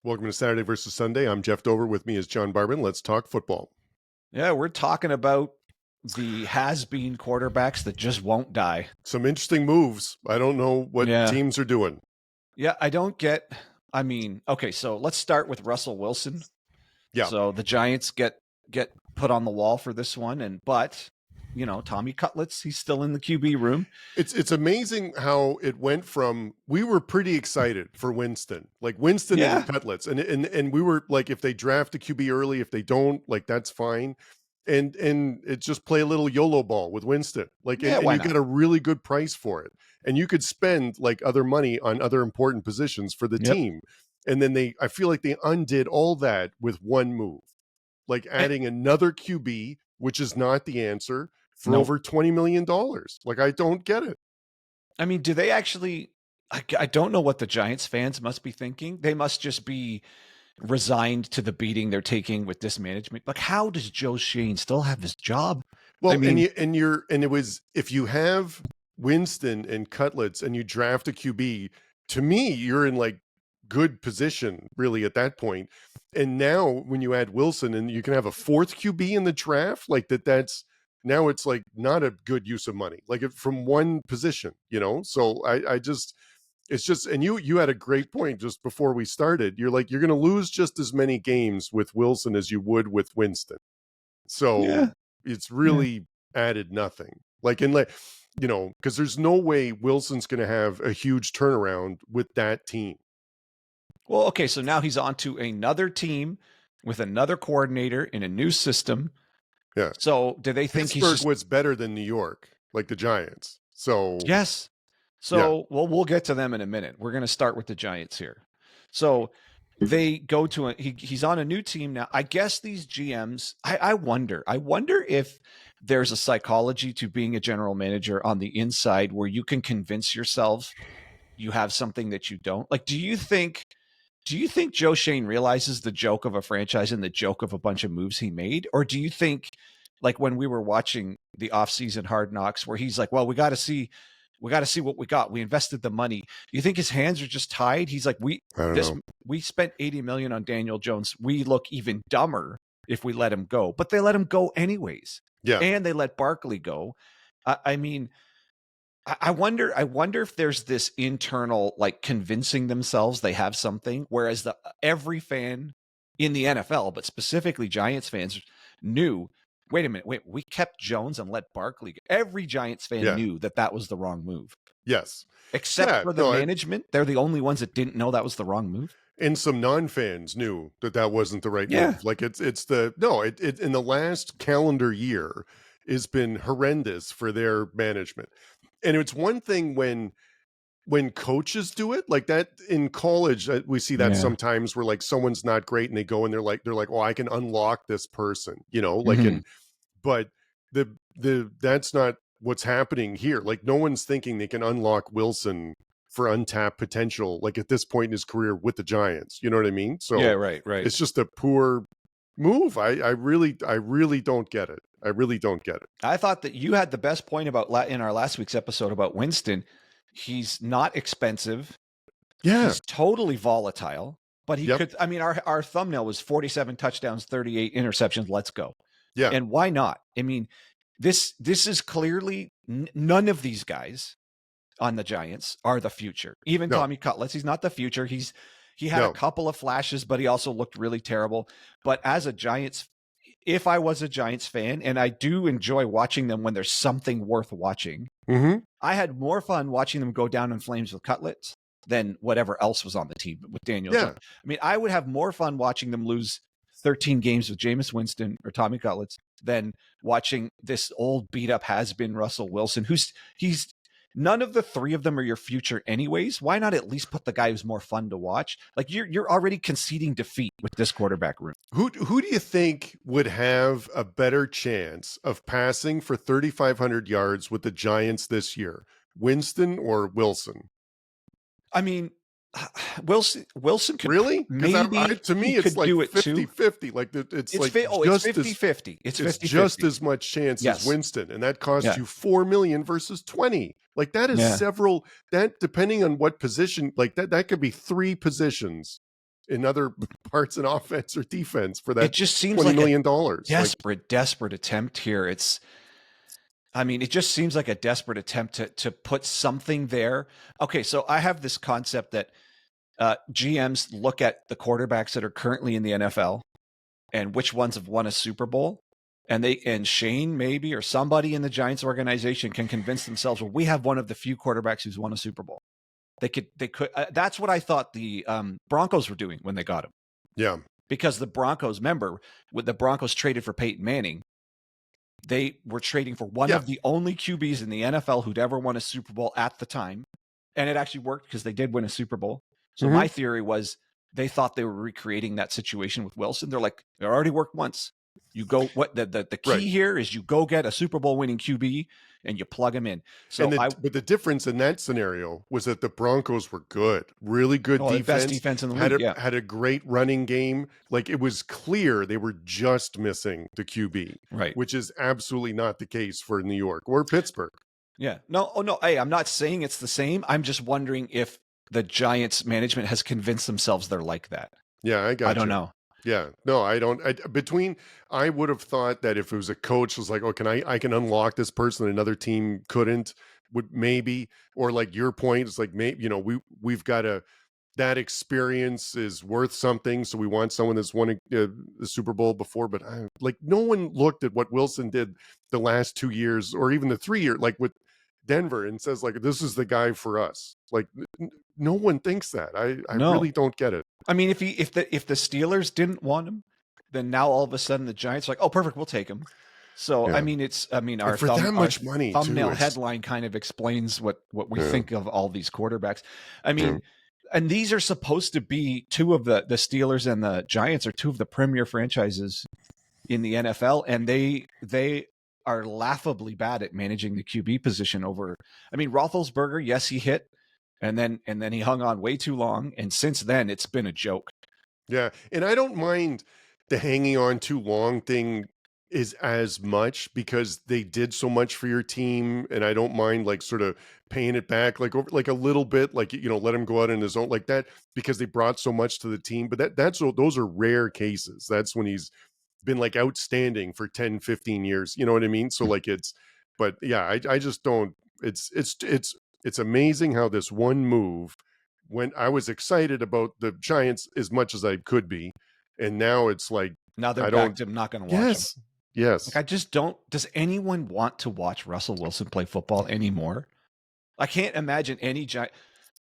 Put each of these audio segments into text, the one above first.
Welcome to Saturday versus Sunday. I'm Geoff Dover. With me is John Barban. Let's talk football. Yeah, we're talking about the has-been quarterbacks that just won't die. Some interesting moves. I don't know what Yeah. teams are doing. Yeah, I don't get. I mean, okay, so let's start with Russell Wilson. Yeah. So the Giants get put on the wall for this one, but Tommy Cutlets, he's still in the QB room. It's amazing how it went from we were pretty excited for Winston, like Winston Yeah. and Cutlets, and we were like, if they draft a QB early, if they don't, like that's fine. And it's just play a little YOLO ball with Winston, like, Yeah, and why you not? get a really good price for it, and you could spend like other money on other important positions for the Yep. team. And then I feel like they undid all that with one move, like adding another QB, which is not the answer, for Nope. over $20 million. Like, I don't get it. I mean, do they actually? I don't know what the Giants fans must be thinking. They must just be resigned to the beating they're taking with this management. Like, how does Joe Schoen still have his job? Well, I mean, it was, if you have Winston and Cutlets and you draft a QB, to me, you're in like good position really at that point. And now when you add Wilson and you can have a fourth QB in the draft, like that's now it's like not a good use of money, like from one position, So I just, it's just, and you had a great point just before we started. You're like, you're going to lose just as many games with Wilson as you would with Winston. So yeah. it's really added nothing. Like, because there's no way Wilson's going to have a huge turnaround with that team. Well, okay, so now he's on to another team with another coordinator in a new system. Yeah. So do they think Pittsburgh was better than New York, like the Giants? So yes. So we'll get to them in a minute. We're going to start with the Giants here. So they go to he's on a new team now. I guess these GMs, I wonder if there's a psychology to being a general manager on the inside where you can convince yourself you have something that you don't. Like, do you think Joe Schoen realizes the joke of a franchise and the joke of a bunch of moves he made? Or do you think, like when we were watching the offseason Hard Knocks, where he's like, well, we got to see what we got. We invested the money. Do you think his hands are just tied? He's like, we spent $80 million on Daniel Jones. We look even dumber if we let him go. But they let him go anyways. Yeah. And they let Barkley go. I mean, I wonder if there's this internal, like, convincing themselves they have something, whereas every fan in the NFL, but specifically Giants fans, knew, wait a minute, we kept Jones and let Barkley go. Every Giants fan knew that was the wrong move. Yes. Except for the management. They're the only ones that didn't know that was the wrong move. And some non-fans knew that wasn't the right move. Like it in the last calendar year has been horrendous for their management. And it's one thing when coaches do it like that in college. We see that sometimes where like someone's not great and they go and they're like, oh, I can unlock this person, but that's not what's happening here. Like no one's thinking they can unlock Wilson for untapped potential, like at this point in his career with the Giants. You know what I mean? So right. It's just a poor move. I really don't get it. I really don't get it. I thought that you had the best point about in our last week's episode about Winston. He's not expensive. Yeah. He's totally volatile, but he could, I mean, our thumbnail was 47 touchdowns, 38 interceptions. Let's go. Yeah. And why not? I mean, this is clearly none of these guys on the Giants are the future. Even Tommy Cutlets, he's not the future. He had a couple of flashes, but he also looked really terrible. But as a Giants, if I was a Giants fan, and I do enjoy watching them when there's something worth watching, I had more fun watching them go down in flames with Cutlets than whatever else was on the team with Daniel Jones. I mean, I would have more fun watching them lose 13 games with Jameis Winston or Tommy Cutlets than watching this old beat up has-been Russell Wilson, he's none of the three of them are your future anyways. Why not at least put the guy who's more fun to watch? Like you're already conceding defeat with this quarterback room. Who do you think would have a better chance of passing for 3,500 yards with the Giants this year? Winston or Wilson? I mean, Wilson could really? Maybe to me, it's like 50-50. Like it's like 50-50. It's 50-50. Just as much chance as Winston, and that costs you $4 million versus 20. Like that is several. That depending on what position, like that could be three positions in other parts in offense or defense for that it just seems $20 like million. desperate attempt here. It just seems like a desperate attempt to put something there. Okay, so I have this concept that GMs look at the quarterbacks that are currently in the NFL and which ones have won a Super Bowl. And Shane maybe or somebody in the Giants organization can convince themselves, well, we have one of the few quarterbacks who's won a Super Bowl. They could. That's what I thought the Broncos were doing when they got him. Yeah, because the Broncos, remember, when the Broncos traded for Peyton Manning, they were trading for one of the only QBs in the NFL who'd ever won a Super Bowl at the time, and it actually worked because they did win a Super Bowl. So my theory was they thought they were recreating that situation with Wilson. They're like, it already worked once. You go, what the key here is you go get a Super Bowl winning QB and you plug him in. So but the difference in that scenario was that the Broncos were good, really good defense. Best defense in the league. Had a great running game. Like it was clear they were just missing the QB, right? Which is absolutely not the case for New York or Pittsburgh. Yeah, no. Hey, I'm not saying it's the same. I'm just wondering if the Giants management has convinced themselves they're like that. Yeah, I don't know. Yeah, no, I don't. I would have thought that if it was a coach was like, oh, I can unlock this person that another team couldn't, would maybe, or like your point, it's like, maybe, we've got that experience is worth something. So we want someone that's won the Super Bowl before, but no one looked at what Wilson did the last 2 years or even the 3 year, like with Denver, and says like, this is the guy for us. Like no one thinks that. I really don't get it. I mean, if the Steelers didn't want him, then now all of a sudden the Giants are like, oh, perfect, we'll take him. So our much money, thumbnail headline kind of explains what we think of all these quarterbacks. I mean, and these are supposed to be two of the Steelers and the Giants are two of the premier franchises in the NFL, and they are laughably bad at managing the QB position over. I mean, Roethlisberger, yes, he hit. And then he hung on way too long. And since then, it's been a joke. Yeah. And I don't mind the hanging on too long thing is as much because they did so much for your team. And I don't mind like sort of paying it back, like over like a little bit, like, let him go out in his own like that because they brought so much to the team. But those are rare cases. That's when he's been like outstanding for 10, 15 years. You know what I mean? So like but yeah, I just don't, it's amazing how this one move, when I was excited about the Giants as much as I could be, and now it's like now they're back to not going to watch them. Yes. Like I just don't. Does anyone want to watch Russell Wilson play football anymore? I can't imagine any Giant.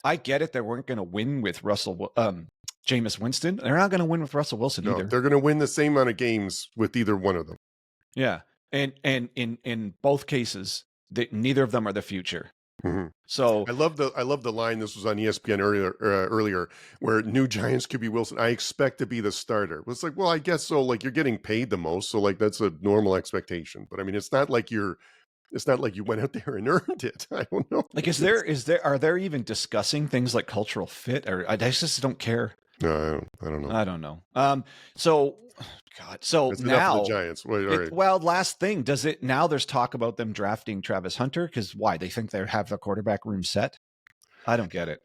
I get it. They weren't going to win with Jameis Winston. They're not going to win with Russell Wilson either. They're going to win the same amount of games with either one of them. Yeah, and in both cases, neither of them are the future. Mm-hmm. So I love the line. This was on ESPN earlier, where new Giants QB Wilson, I expect to be the starter. It's like, well, I guess so. Like you're getting paid the most, so like that's a normal expectation. But I mean, it's not like you went out there and earned it. I don't know. Like, are there even discussing things like cultural fit, or I just don't care. No, I don't know. I don't know. So that's now the Giants. Wait, all right. Well, last thing, now there's talk about them drafting Travis Hunter because why? They think they have the quarterback room set. I don't get it.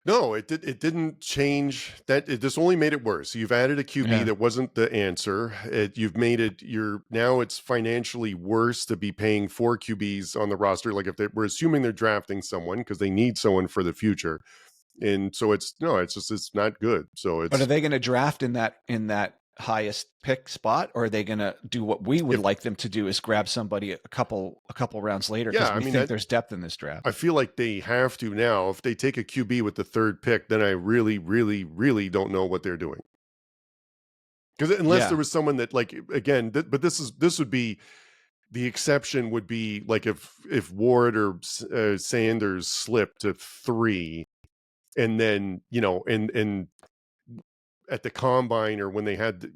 No, it didn't change that. This only made it worse. You've added a QB that wasn't the answer. You've made it. Now it's financially worse to be paying 4 QBs on the roster. Like if we're assuming they're drafting someone because they need someone for the future. And so it's not good. So but are they going to draft in that highest pick spot, or are they going to do what we would like them to do, is grab somebody a couple rounds later? Because we think there's depth in this draft. I feel like they have to now. If they take a QB with the 3rd pick, then I really, really, really don't know what they're doing. Because unless there was someone that like again, but this would be. The exception would be like if Ward or Sanders slipped to 3. And then, and at the combine or when they had,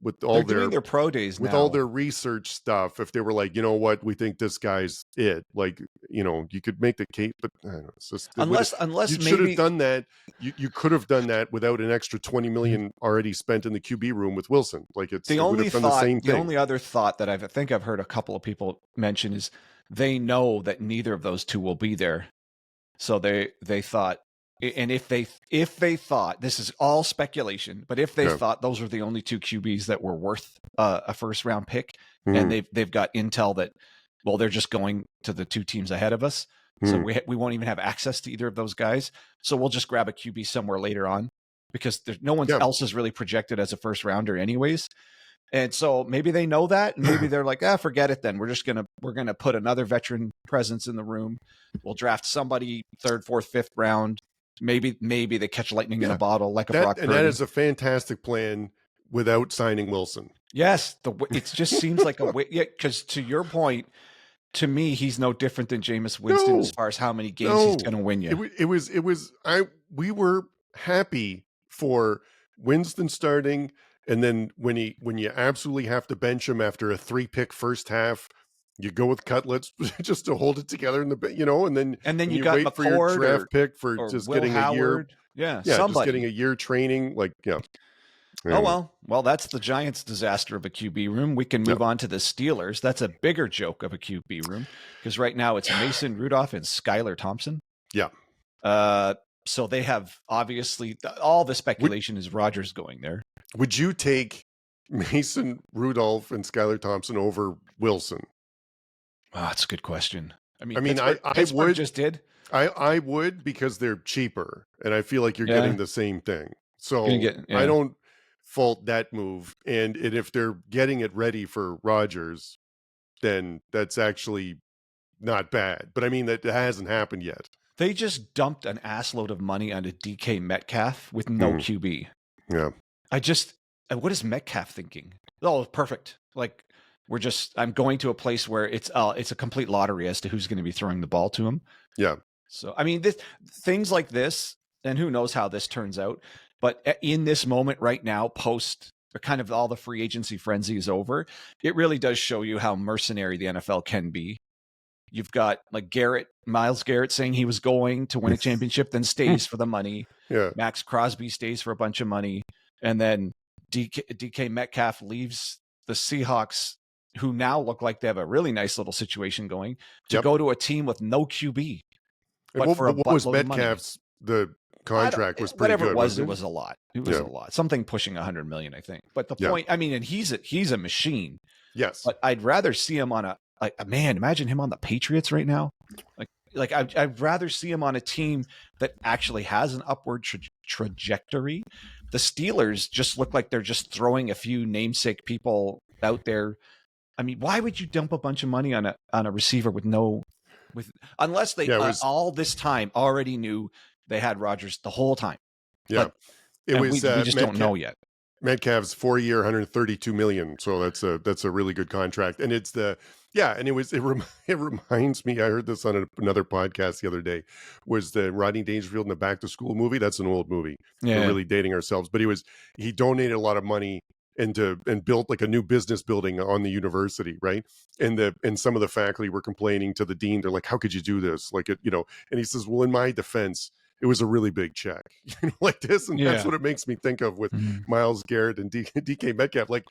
with all doing their pro days with now. all their research stuff, if they were like, you know what, we think this guy's it, like, you could make the case, but I don't know, it's just, unless you should have done that. You could have done that without an extra $20 million already spent in the QB room with Wilson. Like the only other thought that I think I've heard a couple of people mention is they know that neither of those two will be there. So they thought, And if they thought, this is all speculation, but if they thought those were the only two QBs that were worth a first round pick, and they've got intel that, well, they're just going to the two teams ahead of us, so we won't even have access to either of those guys. So we'll just grab a QB somewhere later on, because no one else is really projected as a first rounder anyways. And so maybe they know that, and maybe they're like, forget it then. We're gonna put another veteran presence in the room. We'll draft somebody 3rd, 4th, 5th round. Maybe they catch lightning in a bottle like a Brock Purdy. And that is a fantastic plan without signing Wilson. Yes, it just seems like a way. Yeah, because to your point, to me, he's no different than Jameis Winston as far as how many games he's going to win you. We were happy for Winston starting, and then when you absolutely have to bench him after a 3-pick first half, you go with Cutlets just to hold it together in the, and then you got wait McCord for your draft pick for just getting Howard. a year. Just getting a year training. Oh, well, that's the Giants' disaster of a QB room. We can move on to the Steelers. That's a bigger joke of a QB room, because right now it's Mason Rudolph and Skylar Thompson. Yeah. So they have, obviously, all the speculation is Rodgers going there. Would you take Mason Rudolph and Skylar Thompson over Wilson? Oh, that's a good question. I mean, I would just did. I would, because they're cheaper, and I feel like you're getting the same thing. So I don't fault that move. And if they're getting it ready for Rodgers, then that's actually not bad. But I mean, that hasn't happened yet. They just dumped an assload of money onto DK Metcalf with no QB. Yeah. What is Metcalf thinking? Oh, perfect. Like, I'm going to a place where it's a complete lottery as to who's going to be throwing the ball to him. Yeah. So, I mean, things like this, and who knows how this turns out, but in this moment right now, post kind of all the free agency frenzy is over, it really does show you how mercenary the NFL can be. You've got like Myles Garrett saying he was going to win a championship, then stays for the money. Yeah. Max Crosby stays for a bunch of money. And then DK Metcalf leaves the Seahawks, who now look like they have a really nice little situation going, to go to a team with no QB. But what was Metcalf's, the contract was pretty good. Whatever it was a lot. It was a lot. Something pushing $100 million, I think. But the point, I mean, and he's a machine. Yes. But I'd rather see him on man, imagine him on the Patriots right now. Like I'd rather see him on a team that actually has an upward trajectory. The Steelers just look like they're just throwing a few namesake people out there. I mean, why would you dump a bunch of money on a receiver unless they all this time already knew they had Rodgers the whole time? Yeah, we just don't know yet. Metcalf's 4-year, $132 million. So that's a really good contract, and it's it reminds me. I heard this on another podcast the other day. Was the Rodney Dangerfield in the Back to School movie? That's an old movie. Yeah. We're really dating ourselves, but he donated a lot of money and built like a new business building on the university, right? And some of the faculty were complaining to the dean. They're like, "How could you do this?" Like it, And he says, "Well, in my defense, it was a really big check, like this." And that's what it makes me think of with Myles Garrett and DK Metcalf. Like,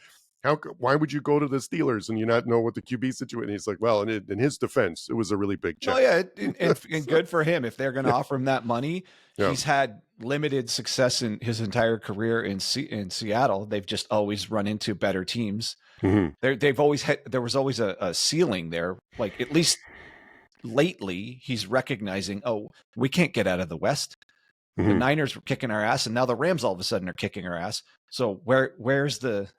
why would you go to the Steelers and you not know what the QB situation? He's like, well, in his defense, it was a really big check. Oh yeah, and good for him if they're going to offer him that money. Yeah. He's had limited success in his entire career in Seattle. They've just always run into better teams. They've always there was always a ceiling there. Like, at least lately, he's recognizing, we can't get out of the West. The Niners were kicking our ass, and now the Rams all of a sudden are kicking our ass. So where's the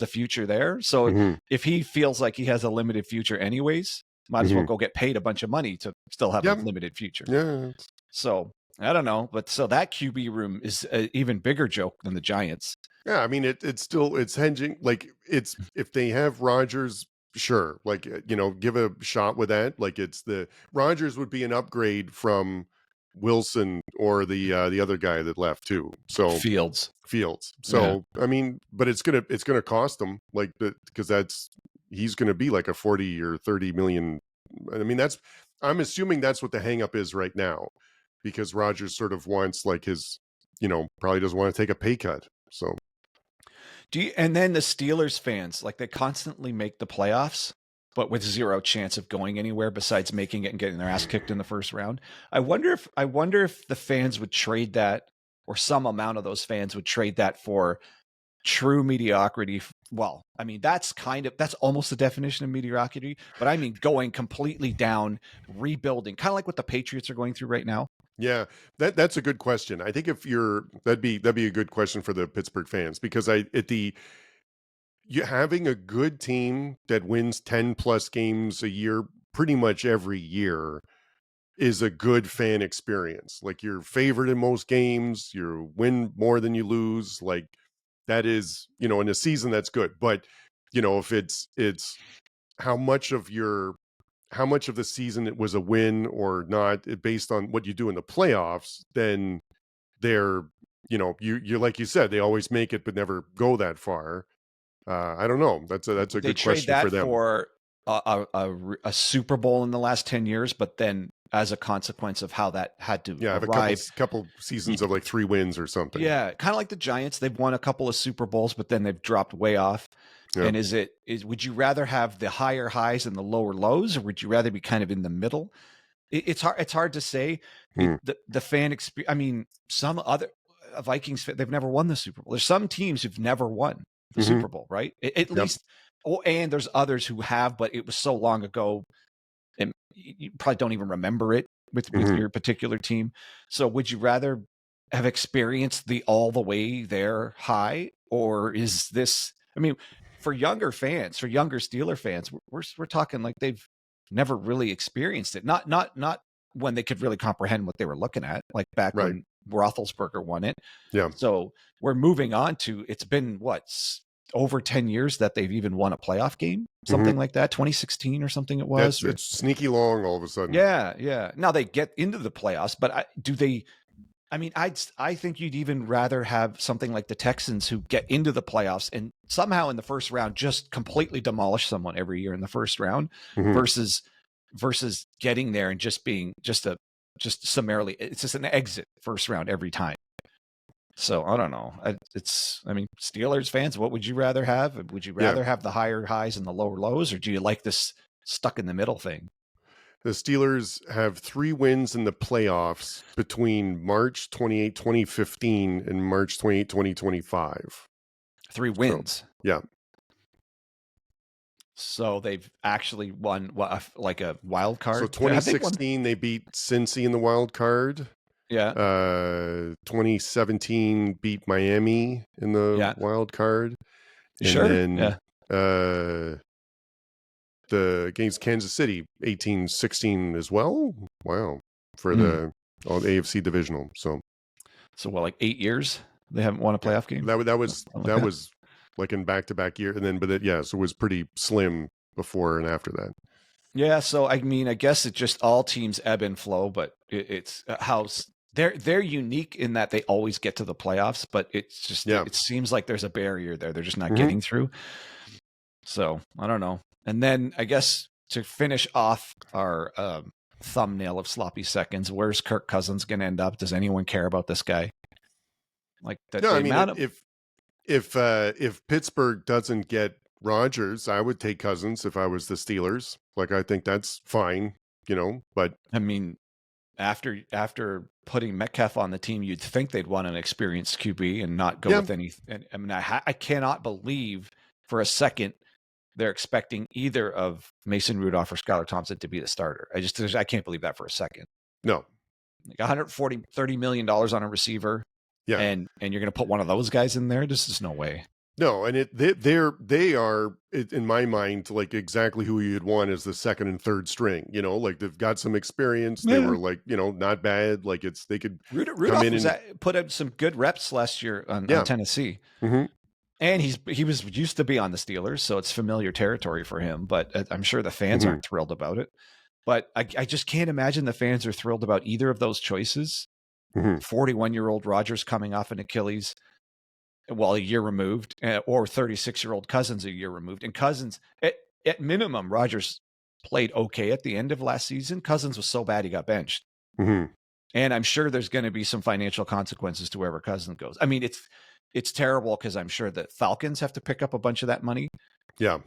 future there? So if he feels like he has a limited future anyways, might as well go get paid a bunch of money to still have a limited future. Yeah. So I don't know, but so that QB room is an even bigger joke than the Giants. Yeah, I mean it's hedging. Like, it's, if they have Rodgers, sure, like, give a shot with that. Like, Rodgers would be an upgrade from Wilson or the other guy that left too. So Fields. So I mean, but it's gonna cost them, like, because he's gonna be like a 40 or 30 million. I mean, I'm assuming that's what the hang up is right now, because Rodgers sort of wants, like, his, probably doesn't want to take a pay cut. So and then the Steelers fans, like, they constantly make the playoffs, but with zero chance of going anywhere besides making it and getting their ass kicked in the first round. I wonder if the fans would trade that, or some amount of those fans would trade that for true mediocrity. Well, I mean, that's almost the definition of mediocrity, but I mean going completely down, rebuilding, kind of like what the Patriots are going through right now. Yeah, that's a good question. I think if that'd be a good question for the Pittsburgh fans, because you having a good team that wins 10 plus games a year pretty much every year is a good fan experience. Like, you're favored in most games, you win more than you lose. Like, that is, in a season, that's good. But, if it's how much of the season it was a win or not, based on what you do in the playoffs, then they're, you're like you said, they always make it but never go that far. I don't know. That's a good question for them. They trade that for a Super Bowl in the last 10 years, but then as a consequence of how that had to arrive, a couple seasons of like 3 wins or something. Yeah, kind of like the Giants. They've won a couple of Super Bowls, but then they've dropped way off. Yeah. And would you rather have the higher highs and the lower lows, or would you rather be kind of in the middle? It's hard to say. The fan experience. I mean, some other Vikings, they've never won the Super Bowl. There's some teams who've never won the Super Bowl, right? At least, and there's others who have, but it was so long ago, and you probably don't even remember it with your particular team. So would you rather have experienced the all the way there high, or is this, I mean, for younger Steeler fans, we're talking like they've never really experienced it. Not when they could really comprehend what they were looking at, like back when Roethlisberger won it. Yeah. So we're moving on to, it's been over 10 years that they've even won a playoff game, something like that. 2016 or something it was. It's sneaky long all of a sudden. Yeah. Now they get into the playoffs, but I think you'd even rather have something like the Texans, who get into the playoffs and somehow in the first round just completely demolish someone every year in the first round, versus getting there and just being just summarily, it's just an exit first round every time. So I don't know. Steelers fans, what would you rather have? Would you rather have the higher highs and the lower lows, or do you like this stuck in the middle thing? The Steelers have 3 wins in the playoffs between March 28, 2015 and March 28, 2025. 3 wins. So, yeah. So they've actually won like a wild card. So 2016 they beat Cincy in the wild card. Yeah. 2017 beat Miami in the wild card. And then against Kansas City 18-16 as well. Wow. For the AFC divisional. So like 8 years they haven't won a playoff game. That was like in back-to-back year, and then so it was pretty slim before and after that. Yeah, so I mean, I guess it just, all teams ebb and flow, but it's how they're unique in that they always get to the playoffs, but it's just it seems like there's a barrier there. They're just not getting through. So I don't know. And then I guess to finish off our thumbnail of sloppy seconds, where's Kirk Cousins going to end up? Does anyone care about this guy? Like that? No, I mean, if Pittsburgh doesn't get Rodgers, I would take Cousins if I was the Steelers. Like, I think that's fine, but I mean, after putting Metcalf on the team, you'd think they'd want an experienced QB and not go with any. I mean, I cannot believe for a second they're expecting either of Mason Rudolph or Skylar Thompson to be the starter. I can't believe that for a second. No, like $30 million on a receiver. Yeah, and you're going to put one of those guys in there? This is no way. No, and they are in my mind like exactly who you'd want as the second and third string. Like they've got some experience. They were like not bad. Like they could Rudolph put up some good reps last year on Tennessee, and he was used to be on the Steelers, so it's familiar territory for him. But I'm sure the fans aren't thrilled about it. But I just can't imagine the fans are thrilled about either of those choices. 41-year-old Rodgers coming off an Achilles, a year removed, or 36-year-old Cousins a year removed. And Cousins, at minimum, Rodgers played okay at the end of last season. Cousins was so bad he got benched. And I'm sure there's going to be some financial consequences to wherever Cousins goes. I mean, it's terrible because I'm sure that Falcons have to pick up a bunch of that money. Yeah.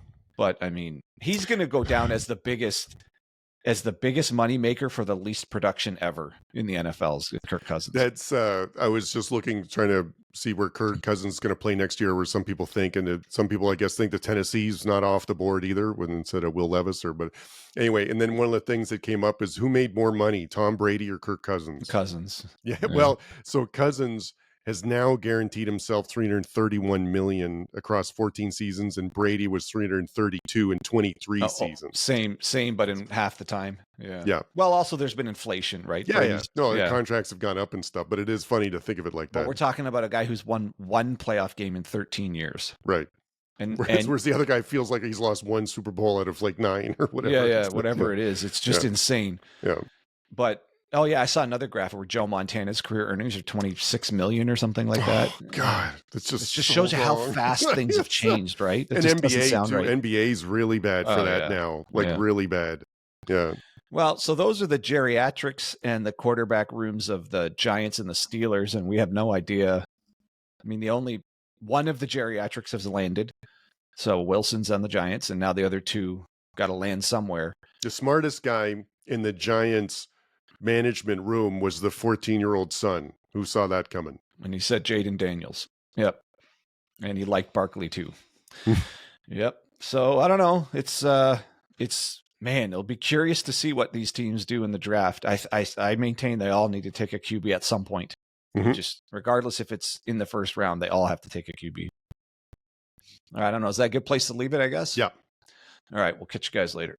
But I mean, he's going to go down as the biggest money maker for the least production ever in the NFL's Kirk Cousins. That's I was just trying to see where Kirk Cousins is going to play next year, where some people think, and some people I guess think that Tennessee's not off the board either, when instead of Will Levis but anyway. And then one of the things that came up is who made more money, Tom Brady or Kirk Cousins? Cousins. Yeah. Well, so Cousins has now guaranteed himself $331 million across 14 seasons, and Brady was $332 in 23 seasons. Same, but in half the time. Yeah. Yeah. Well, also there's been inflation, right? Yeah. No, the contracts have gone up and stuff, but it is funny to think of it like that. But we're talking about a guy who's won one playoff game in 13 years. Right. Whereas the other guy feels like he's lost one Super Bowl out of like 9 or whatever. Yeah, whatever it is. It's just insane. Yeah. But oh yeah, I saw another graph where Joe Montana's career earnings are $26 million or something like that. God, it just shows you how fast things have changed, right? And NBA too. Right. NBA's really bad for that now, really bad. Yeah. Well, so those are the geriatrics and the quarterback rooms of the Giants and the Steelers, and we have no idea. I mean, the only one of the geriatrics has landed. So Wilson's on the Giants, and now the other two got to land somewhere. The smartest guy in the Giants management room was the 14-year-old son who saw that coming. And he said Jaden Daniels. Yep. And he liked Barkley too. Yep. So I don't know. It's man, it'll be curious to see what these teams do in the draft. I maintain they all need to take a QB at some point. Mm-hmm. Just regardless if it's in the first round, they all have to take a QB. I don't know. Is that a good place to leave it, I guess? Yeah. All right. We'll catch you guys later.